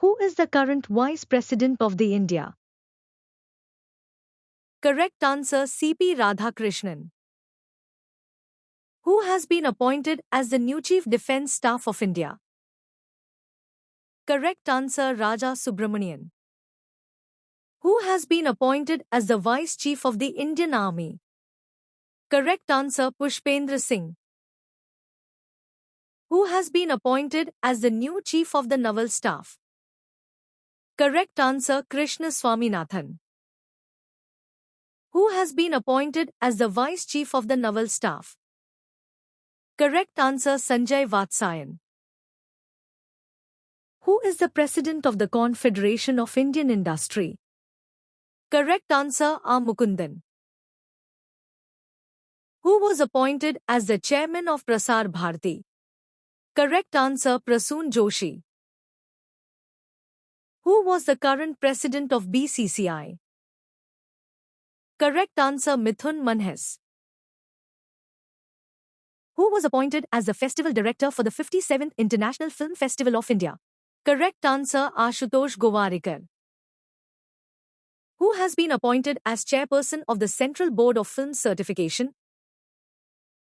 Who is the current Vice President of the India? Correct answer C.P. Radhakrishnan. Who has been appointed as the new Chief Defence Staff of India? Correct answer Raja Subramanian. Who has been appointed as the Vice Chief of the Indian Army? Correct answer Pushpendra Singh. Who has been appointed as the new Chief of the Naval Staff? Correct answer Krishna Swaminathan. Who has been appointed as the Vice Chief of the Naval Staff? Correct answer Sanjay Vatsayan. Who is the President of the Confederation of Indian Industry? Correct answer R. Mukundan. Who was appointed as the Chairman of Prasar Bharati? Correct answer Prasoon Joshi. Who was the current President of BCCI? Correct answer Mithun Manhas. Who was appointed as the Festival Director for the 57th International Film Festival of India? Correct answer Ashutosh Gowarikar. Who has been appointed as Chairperson of the Central Board of Film Certification?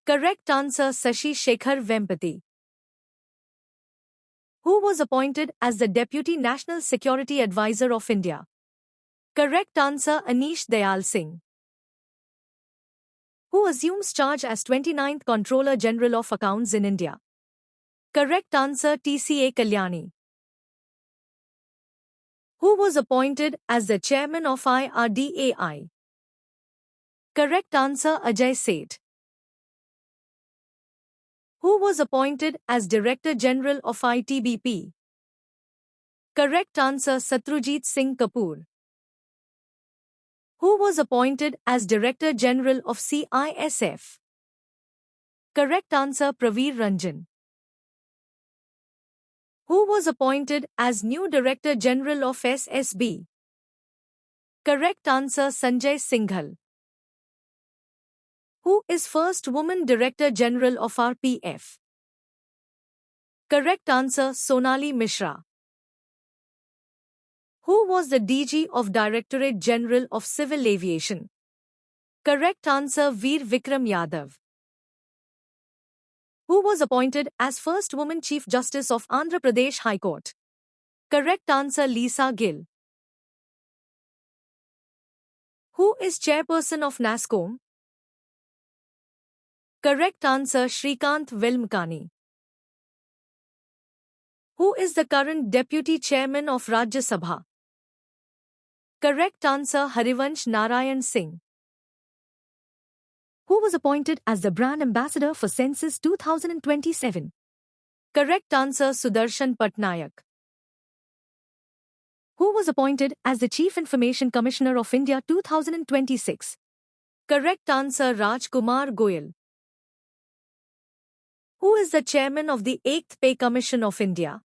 Correct answer Sashi Shekhar Vempati. Who was appointed as the Deputy National Security Advisor of India? Correct answer Anish Dayal Singh. Who assumes charge as 29th Controller General of Accounts in India? Correct answer TCA Kalyani. Who was appointed as the Chairman of IRDAI? Correct answer Ajay Seth. Who was appointed as Director General of ITBP? Correct answer Satrujit Singh Kapoor. Who was appointed as Director General of CISF? Correct answer Praveer Ranjan. Who was appointed as new Director General of SSB? Correct answer Sanjay Singhal. Who is first woman Director General of RPF? Correct answer Sonali Mishra. Who was the DG of Directorate General of Civil Aviation? Correct answer Veer Vikram Yadav. Who was appointed as first woman Chief Justice of Andhra Pradesh High Court? Correct answer Lisa Gill. Who is Chairperson of NASSCOM? Correct answer Shrikant Velmakani. Who is the current Deputy Chairman of Rajya Sabha? Correct answer Harivansh Narayan Singh. Who was appointed as the Brand Ambassador for Census 2027? Correct answer Sudarshan Patnaik. Who was appointed as the Chief Information Commissioner of India 2026? Correct answer Rajkumar Goyal. Who is the Chairman of the 8th Pay Commission of India?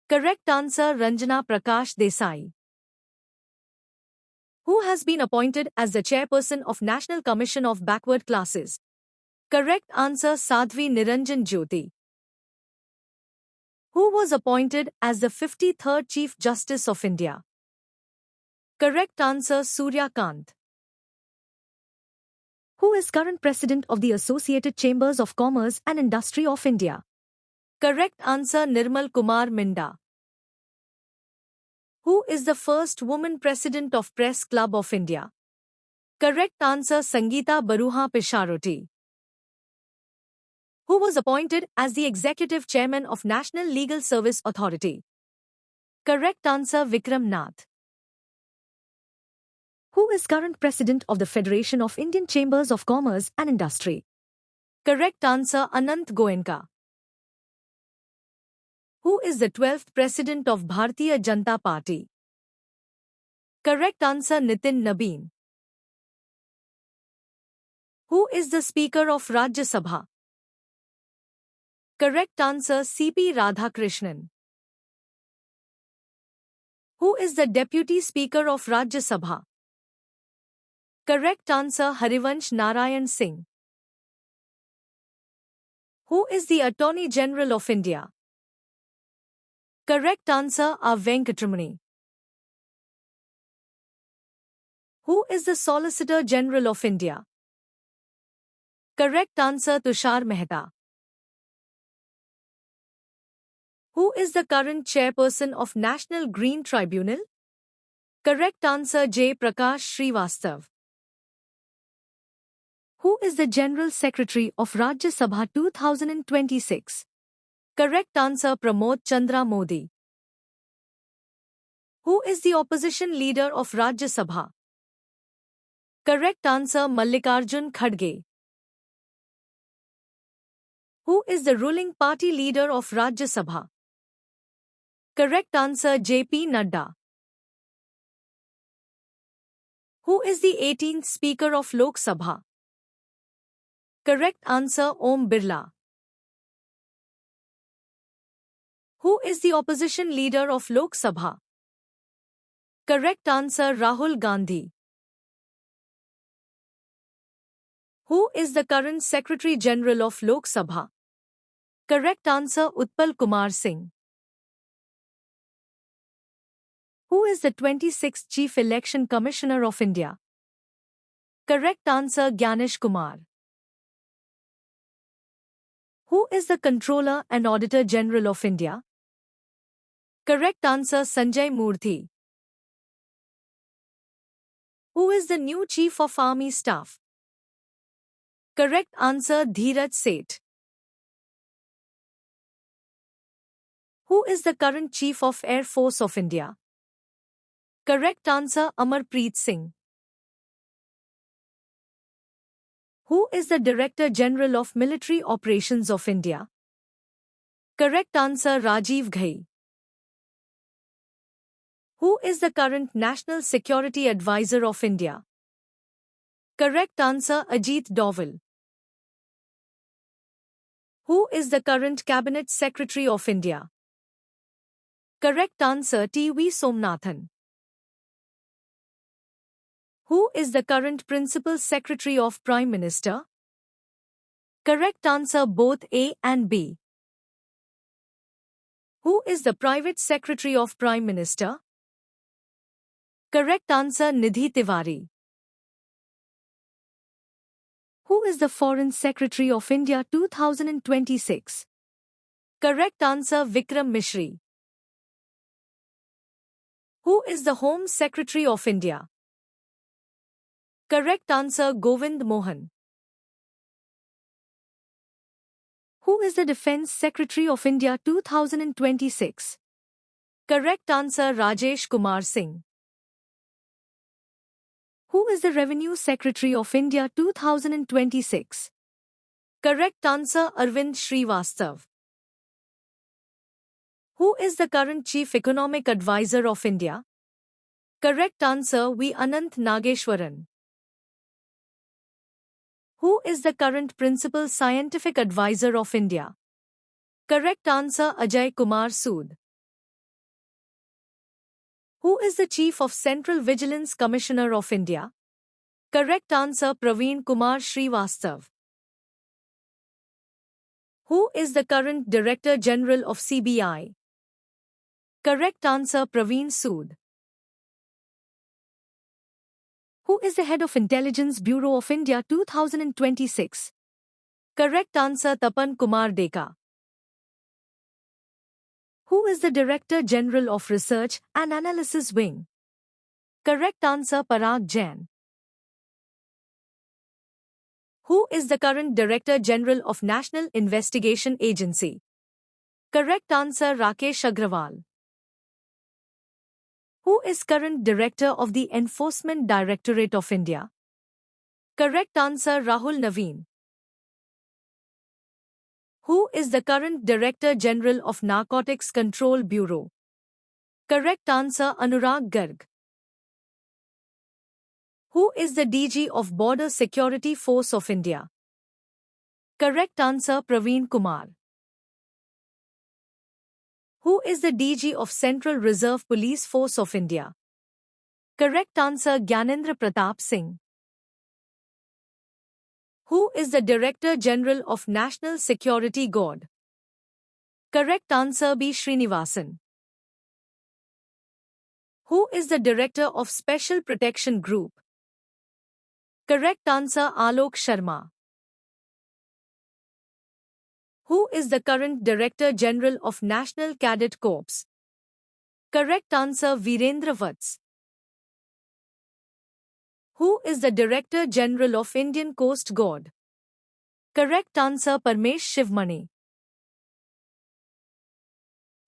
Correct answer Ranjana Prakash Desai. Who has been appointed as the Chairperson of National Commission of Backward Classes? Correct answer Sadhvi Niranjan Jyoti. Who was appointed as the 53rd Chief Justice of India? Correct answer Surya Kant. Who is current President of the Associated Chambers of Commerce and Industry of India? Correct answer Nirmal Kumar Minda. Who is the first woman President of Press Club of India? Correct answer Sangeeta Baruha Pisharoti. Who was appointed as the Executive Chairman of National Legal Service Authority? Correct answer Vikram Nath. Who is current President of the Federation of Indian Chambers of Commerce and Industry? Correct answer Anant Goenka. Who is the 12th President of Bharatiya Janata Party? Correct answer Nitin Nabeen. Who is the Speaker of Rajya Sabha? Correct answer C.P. Radhakrishnan. Who is the Deputy Speaker of Rajya Sabha? Correct answer Harivansh Narayan Singh. Who is the Attorney General of India? Correct answer R. Venkatramani. Who is the Solicitor General of India? Correct answer Tushar Mehta. Who is the current chairperson of National Green Tribunal? Correct answer J. Prakash Srivastav. Who is the General Secretary of Rajya Sabha 2026? Correct answer Pramod Chandra Modi. Who is the opposition leader of Rajya Sabha? Correct answer Mallikarjun Kharge. Who is the ruling party leader of Rajya Sabha? Correct answer J.P. Nadda. Who is the 18th Speaker of Lok Sabha? Correct answer Om Birla. Who is the opposition leader of Lok Sabha? Correct answer Rahul Gandhi. Who is the current Secretary General of Lok Sabha? Correct answer Utpal Kumar Singh. Who is the 26th Chief Election Commissioner of India? Correct answer Gyanesh Kumar. Who is the Controller and Auditor General of India? Correct answer Sanjay Murthy. Who is the new Chief of Army Staff? Correct answer Dheeraj Seth. Who is the current Chief of Air Force of India? Correct answer Amarpreet Singh. Who is the Director General of Military Operations of India? Correct answer Rajiv Ghai. Who is the current National Security Advisor of India? Correct answer Ajit Doval. Who is the current Cabinet Secretary of India? Correct answer T.V. Somnathan. Who is the current Principal Secretary of Prime Minister? Correct answer both A and B. Who is the Private Secretary of Prime Minister? Correct answer Nidhi Tiwari. Who is the Foreign Secretary of India 2026? Correct answer Vikram Mishri. Who is the Home Secretary of India? Correct answer Govind Mohan. Who is the Defence Secretary of India 2026? Correct answer Rajesh Kumar Singh. Who is the Revenue Secretary of India 2026? Correct answer Arvind Srivastav. Who is the current Chief Economic Advisor of India? Correct answer V. Ananth Nageshwaran. Who is the current Principal Scientific Advisor of India? Correct answer Ajay Kumar Sood. Who is the Chief of Central Vigilance Commissioner of India? Correct answer Praveen Kumar Srivastav. Who is the current Director General of CBI? Correct answer Praveen Sood. Who is the Head of Intelligence Bureau of India 2026? Correct answer Tapan Kumar Deka. Who is the Director General of Research and Analysis Wing? Correct answer Parag Jain. Who is the current Director General of National Investigation Agency? Correct answer Rakesh Agrawal. Who is current Director of the Enforcement Directorate of India? Correct answer Rahul Naveen. Who is the current Director General of Narcotics Control Bureau? Correct answer Anurag Garg. Who is the DG of Border Security Force of India? Correct answer Praveen Kumar. Who is the DG of Central Reserve Police Force of India? Correct answer Gyanendra Pratap Singh. Who is the Director General of National Security Guard? Correct answer B. Srinivasan. Who is the Director of Special Protection Group? Correct answer Alok Sharma. Who is the current Director General of National Cadet Corps? Correct answer Virendra Vats. Who is the Director General of Indian Coast Guard? Correct answer Parmesh Shivmani.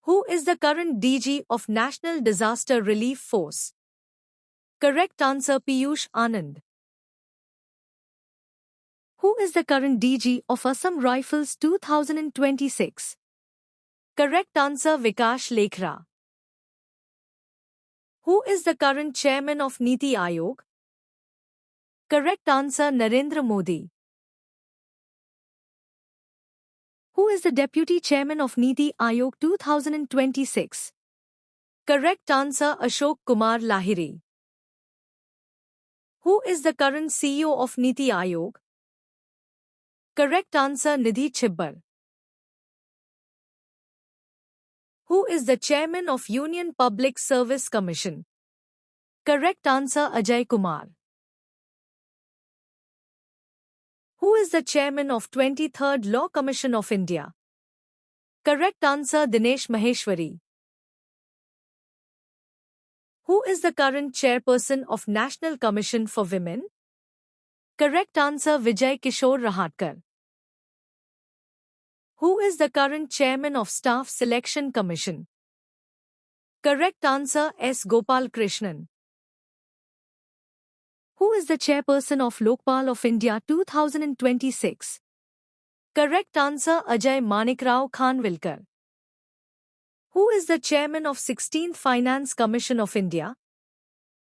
Who is the current DG of National Disaster Relief Force? Correct answer Piyush Anand. Who is the current DG of Assam Rifles 2026? Correct answer Vikash Lekhra. Who is the current Chairman of Niti Aayog? Correct answer Narendra Modi. Who is the Deputy Chairman of Niti Aayog 2026? Correct answer Ashok Kumar Lahiri. Who is the current CEO of Niti Aayog? Correct answer Nidhi Chibbar. Who is the Chairman of Union Public Service Commission? Correct answer Ajay Kumar. Who is the Chairman of 23rd Law Commission of India? Correct answer Dinesh Maheshwari. Who is the current Chairperson of National Commission for Women? Correct answer Vijay Kishore Rahatkar. Who is the current Chairman of Staff Selection Commission? Correct answer S. Gopal Krishnan. Who is the Chairperson of Lokpal of India 2026? Correct answer Ajay Manikrao Khanvilkar. Who is the Chairman of 16th Finance Commission of India?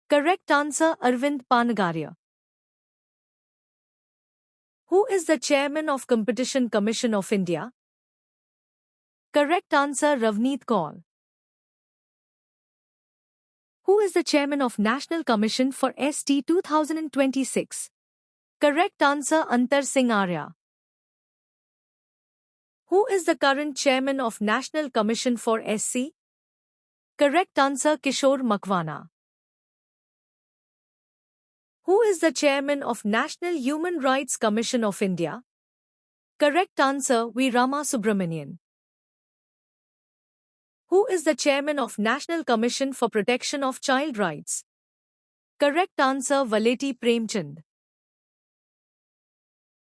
Correct answer Arvind Panagaria. Who is the Chairman of Competition Commission of India? Correct answer Ravneet Kaur. Who is the Chairman of National Commission for ST 2026? Correct answer Antar Singh Arya. Who is the current Chairman of National Commission for SC? Correct answer Kishore Makwana. Who is the Chairman of National Human Rights Commission of India? Correct answer V. Rama Subramanian. Who is the Chairman of National Commission for Protection of Child Rights? Correct answer Valeti Premchand.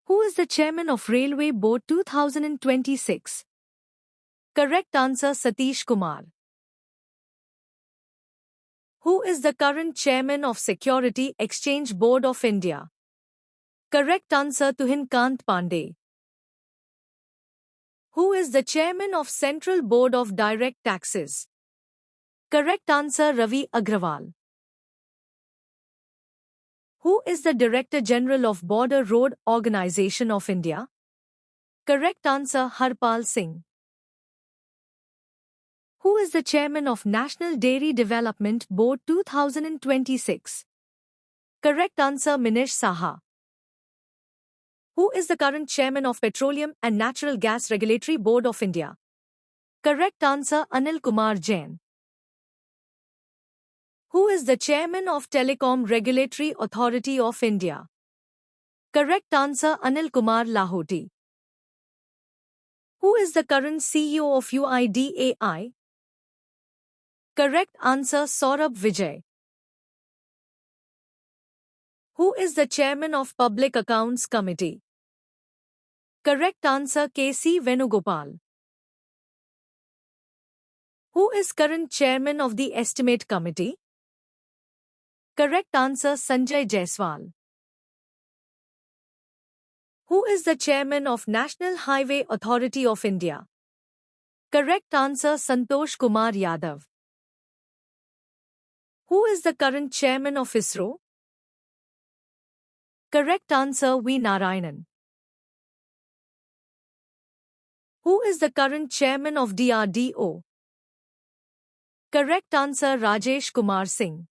Who is the Chairman of Railway Board 2026? Correct answer Satish Kumar. Who is the current Chairman of Security Exchange Board of India? Correct answer Tuhin Kant Pandey. Who is the Chairman of Central Board of Direct Taxes? Correct answer Ravi Agrawal. Who is the Director General of Border Road Organisation of India? Correct answer Harpal Singh. Who is the Chairman of National Dairy Development Board 2026? Correct answer Minish Saha. Who is the current Chairman of Petroleum and Natural Gas Regulatory Board of India? Correct answer Anil Kumar Jain. Who is the Chairman of Telecom Regulatory Authority of India? Correct answer Anil Kumar Lahoti. Who is the current CEO of UIDAI? Correct answer Saurabh Vijay. Who is the Chairman of Public Accounts Committee? Correct answer K.C. Venugopal. Who is current Chairman of the Estimate Committee? Correct answer Sanjay Jaiswal. Who is the Chairman of National Highway Authority of India? Correct answer Santosh Kumar Yadav. Who is the current Chairman of ISRO? Correct answer V. Narayanan. Who is the current Chairman of DRDO? Correct answer Rajesh Kumar Singh.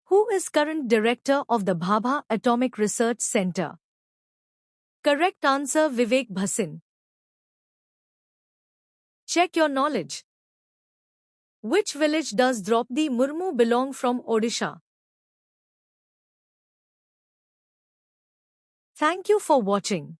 Who is current Director of the Bhabha Atomic Research Center? Correct answer Vivek Bhasin. Check your knowledge. Which village does Draupadi Murmu belong from Odisha? Thank you for watching.